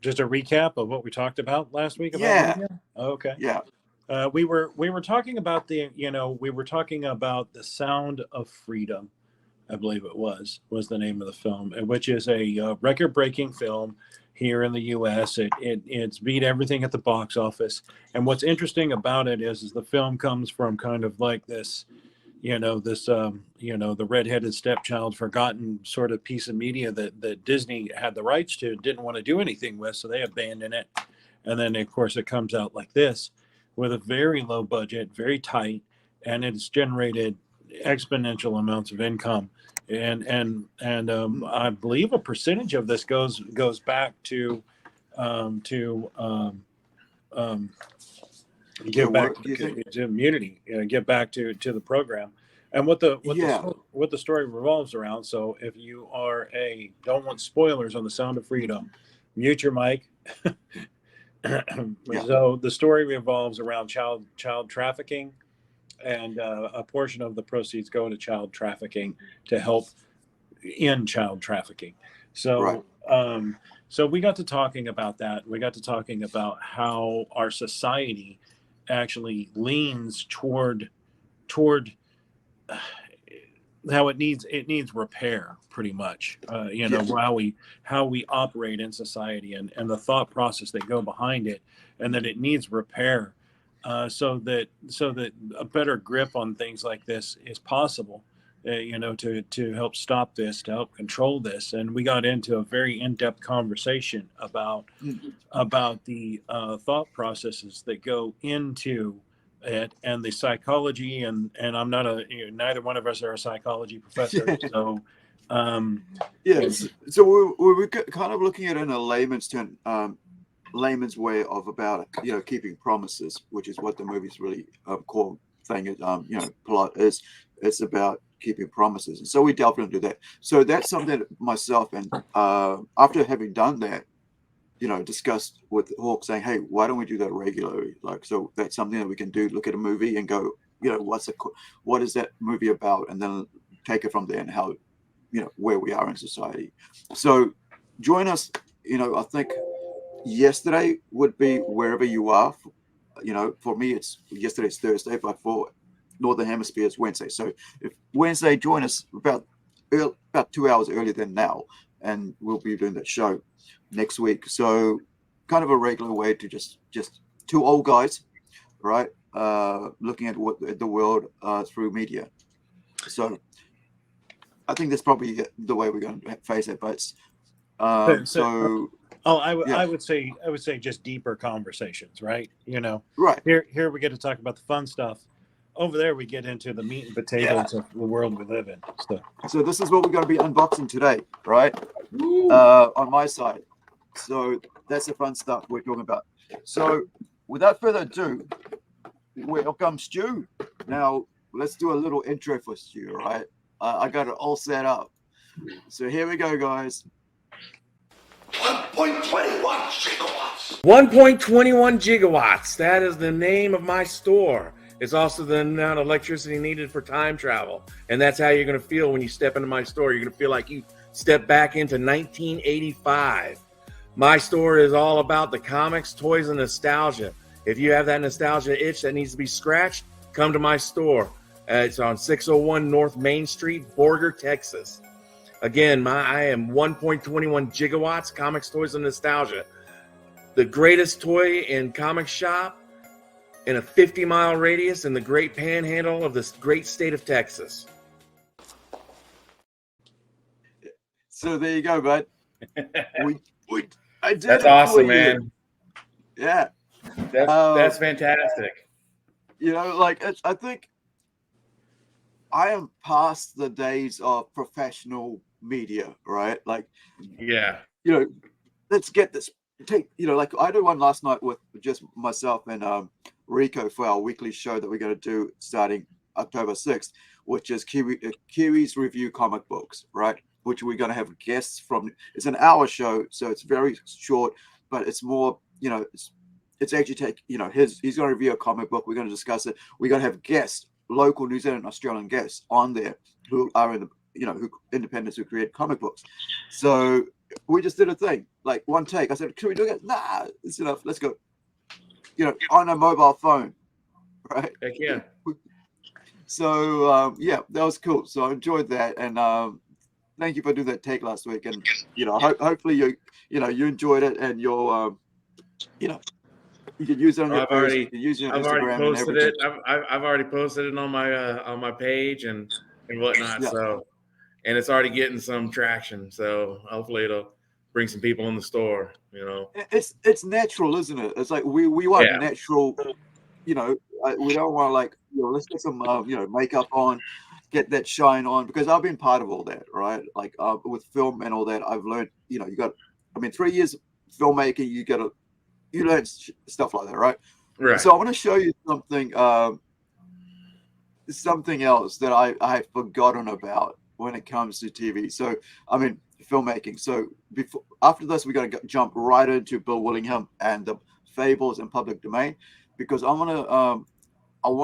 just a recap of what we talked about last week about Yeah, media. Okay. yeah, We were talking about the Sound of Freedom. I believe it was the name of the film, which is a record-breaking film here in the U.S. It's beat everything at the box office. And what's interesting about it is the film comes from kind of like this, the redheaded stepchild, forgotten sort of piece of media that Disney had the rights to, didn't want to do anything with, so they abandoned it. And then, of course, it comes out like this with a very low budget, very tight, and it's generated exponential amounts of income. And I believe a percentage of this goes back to um, their give back work. Do you think? to immunity, give back to the program, and Yeah, what the story revolves around. So if you don't want spoilers on the Sound of Freedom, mute your mic. yeah, So the story revolves around child trafficking, and a portion of the proceeds go to child trafficking to help end child trafficking. right. So we got to talking about that. We got to talking about how our society actually leans toward how it needs repair, pretty much. Yes, How we operate in society, and the thought process that go behind it, and that it needs repair, so that a better grip on things like this is possible. To help stop this, to help control this. And we got into a very in-depth conversation mm, about the thought processes that go into it, and the psychology. And I'm not neither one of us are a psychology professor, yeah, so um, yes. So we're kind of looking at it in a layman's term, layman's way of about keeping promises, which is what the movie's really core thing is. Plot is it's about keeping promises, and so we delved into that. So that's something that myself and after having done that, discussed with Hawk, saying, "Hey, why don't we do that regularly?" Like, so that's something that we can do. Look at a movie and go, what is that movie about, and then take it from there and how, where we are in society. So join us. I think yesterday would be wherever you are. For me, it's yesterday's Thursday, but for Northern Hemisphere, it's Wednesday. So if Wednesday, join us about 2 hours earlier than now, and we'll be doing that show next week. So kind of a regular way to just two old guys, right? Looking at the world through media. So I think that's probably the way we're going to face it. But so so oh, I would yeah, I would say I would say just deeper conversations, right? right. Here we get to talk about the fun stuff. Over there, we get into the meat and Yeah. potatoes of the world we live in. So So this is what we're going to be unboxing today, right? On my side. So that's the fun stuff we're talking about. So without further ado, welcome Stu. Now let's do a little intro for Stu, right? I got it all set up. So here we go, guys. 1.21 gigawatts. 1.21 gigawatts. That is the name of my store. It's also the amount of electricity needed for time travel. And that's how you're going to feel when you step into my store. You're going to feel like you step back into 1985. My store is all about the comics, toys, and nostalgia. If you have that nostalgia itch that needs to be scratched, come to my store. It's on 601 North Main Street, Borger, Texas. Again, I am 1.21 gigawatts, comics, toys, and nostalgia. The greatest toy and comic shop in a 50-mile radius in the great panhandle of this great state of Texas. So there you go, bud. I did That's it awesome, for you. man. Yeah. That's fantastic. I think I am past the days of professional media, right? Like, Yeah. let's get this. Like I did one last night with just myself and Rico for our weekly show that we're going to do starting October 6th, which is Kiwis Review Comic Books, right? Which we're going to have guests from. It's an hour show, so it's very short, but it's more, it's actually he's going to review a comic book. We're going to discuss it. We're going to have guests, local New Zealand, Australian guests on there who are in independents who create comic books. So we just did a thing, like one take. I said, "Can we do it?" Nah, it's enough. Let's go. On a mobile phone, right? Heck yeah. So yeah, that was cool. So I enjoyed that, and thank you for doing that take last week. And hopefully you enjoyed it, and you'll you can use it on your post, you can use it on I've already Instagram and posted everything. it. I've already posted it on my page and whatnot. Yeah. So, and it's already getting some traction. So hopefully it'll bring some people in the store. It's natural, isn't it? It's like we want Yeah. natural. We don't want like let's get some makeup on, get that shine on, because I've been part of all that, right? Like with film and all that, I've learned. You got, 3 years filmmaking, you learn stuff like that, right? Right. So I want to show you something else that I had forgotten about when it comes to TV. So filmmaking. So after this, we're going to jump right into Bill Willingham and the Fables in public domain, because I want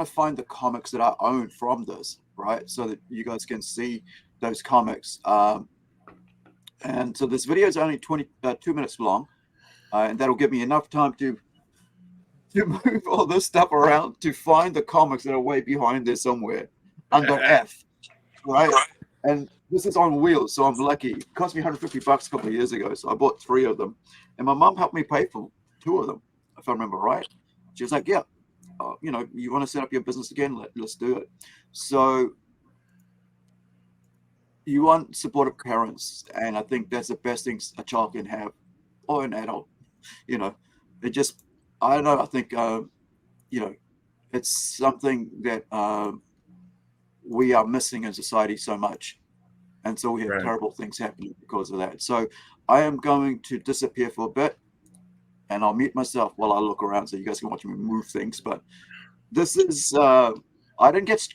to find the comics that I own from this, right? So that you guys can see those comics. And so this video is only 2 minutes long, and that'll give me enough time to move all this stuff around to find the comics that are way behind there somewhere under F, right? And this is on wheels, so I'm lucky. It cost me $150 a couple of years ago, so I bought 3 of them, and my mom helped me pay for 2 of them, if I remember right. She was like, "Yeah, you want to set up your business again? Let's do it." So you want supportive parents, and I think that's the best thing a child can have, or an adult. It just, I don't know. I think it's something that we are missing in society so much, and so we have Right. terrible things happening because of that. So I am going to disappear for a bit, and I'll mute myself while I look around so you guys can watch me move things. But this is I didn't get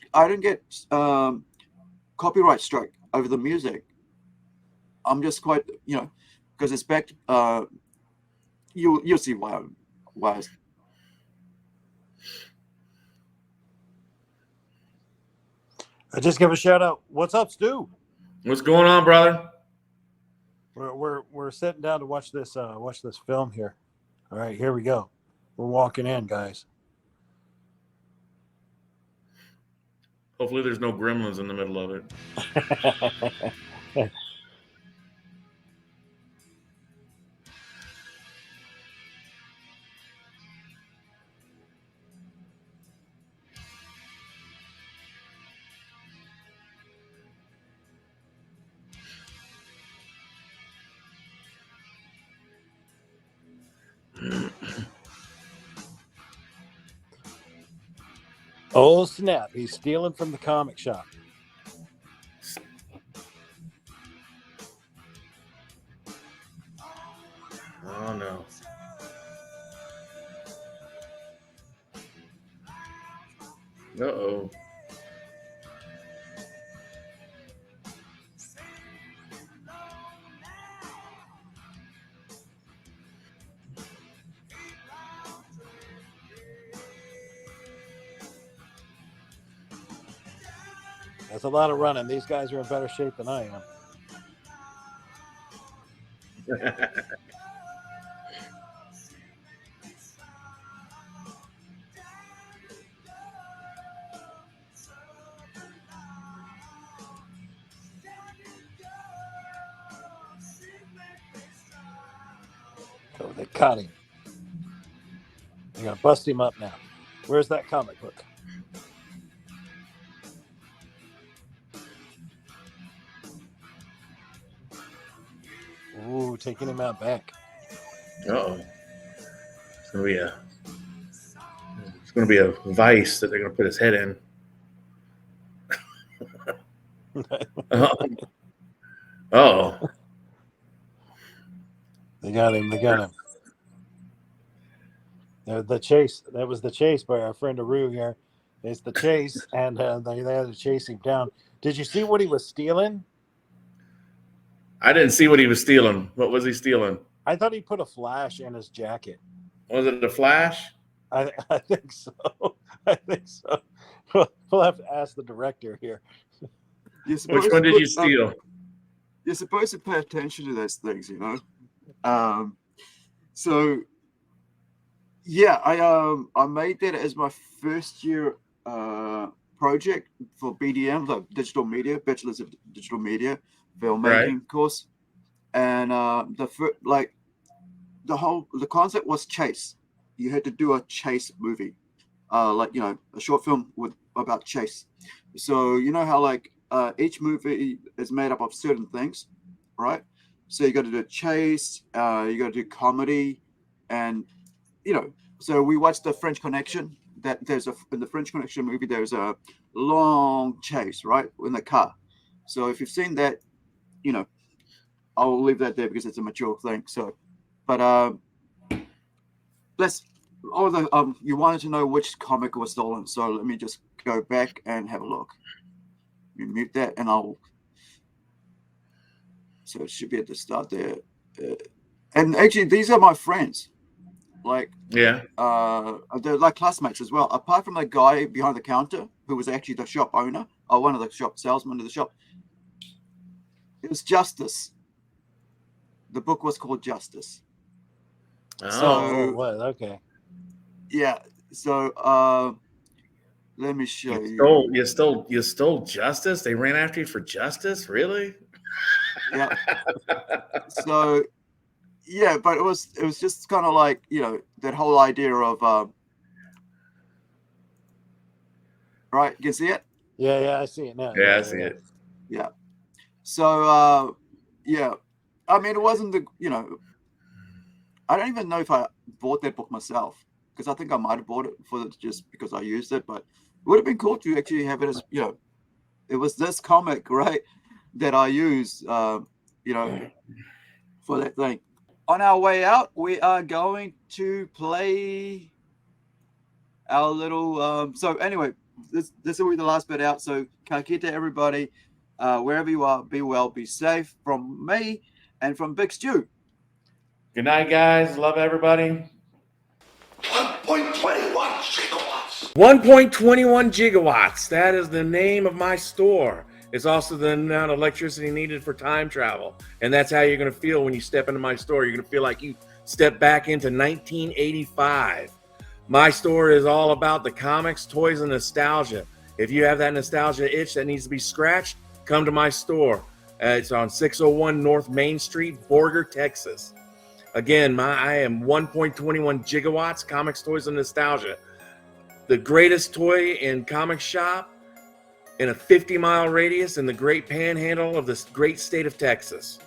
copyright strike over the music. I'm just quite because it's back. You'll see why. I just give a shout out. What's up, Stu? What's going on, brother? We're sitting down to watch this film here. All right, here we go. We're walking in, guys. Hopefully there's no gremlins in the middle of it. Oh snap! He's stealing from the comic shop. Oh no. Uh-oh. That's a lot of running. These guys are in better shape than I am. Oh, they caught him. They're gonna bust him up now. Where's that comic book? Ooh, taking him out back. Uh-oh. It's gonna be a vice that they're gonna put his head in. Oh. They got him. The chase. That was the chase by our friend Aru here. It's the chase, and they had to chase him down. Did you see what he was stealing? I didn't see what he was stealing. What was he stealing? I thought he put a flash in his jacket. Was it a flash? I think so. I think so. We'll have to ask the director here. you're Which supposed one to did you put, steal? you're supposed to pay attention to those things, you know. So yeah, I made that as my first year project for BDM, like digital media, bachelor's of digital media Right. filmmaking course, and the concept was chase. You had to do a chase movie, like a short film about chase. So you know how each movie is made up of certain things, right? So you got to do chase, you got to do comedy, and so we watched the French Connection. That in the French Connection movie, there's a long chase, right, in the car. So if you've seen that, you know, I'll leave that there because it's a mature thing. So, but let's. You wanted to know which comic was stolen, so let me just go back and have a look. You mute that, and I'll. So it should be at the start there. And actually, these are my friends. Like Yeah. they're like classmates as well. Apart from the guy behind the counter who was actually the shop owner or one of the shop salesmen of the shop, it was Justice. The book was called Justice. Oh. Oh, what? Okay. Yeah. So let me show You stole justice? They ran after you for justice? Really? Yeah. So yeah, but it was just kind of like that whole idea of right. You can see it. Yeah, I see it now. Yeah, I see it. Yeah. So yeah, I mean, it wasn't I don't even know if I bought that book myself because I think I might have bought it for just because I used it, but it would have been cool to actually have it as it was this comic, right, that I used for that thing. On our way out, we are going to play our little so anyway, this will be the last bit out. So kakita everybody, wherever you are, be well, be safe from me and from Big Stew. Good night, guys. Love everybody. 1.21 gigawatts. 1.21 gigawatts. That is the name of my store. It's also the amount of electricity needed for time travel. And that's how you're going to feel when you step into my store. You're going to feel like you step back into 1985. My store is all about the comics, toys, and nostalgia. If you have that nostalgia itch that needs to be scratched, come to my store. It's on 601 North Main Street, Borger, Texas. Again, I am 1.21 gigawatts, comics, toys, and nostalgia. The greatest toy and comic shop in a 50-mile radius in the great panhandle of this great state of Texas.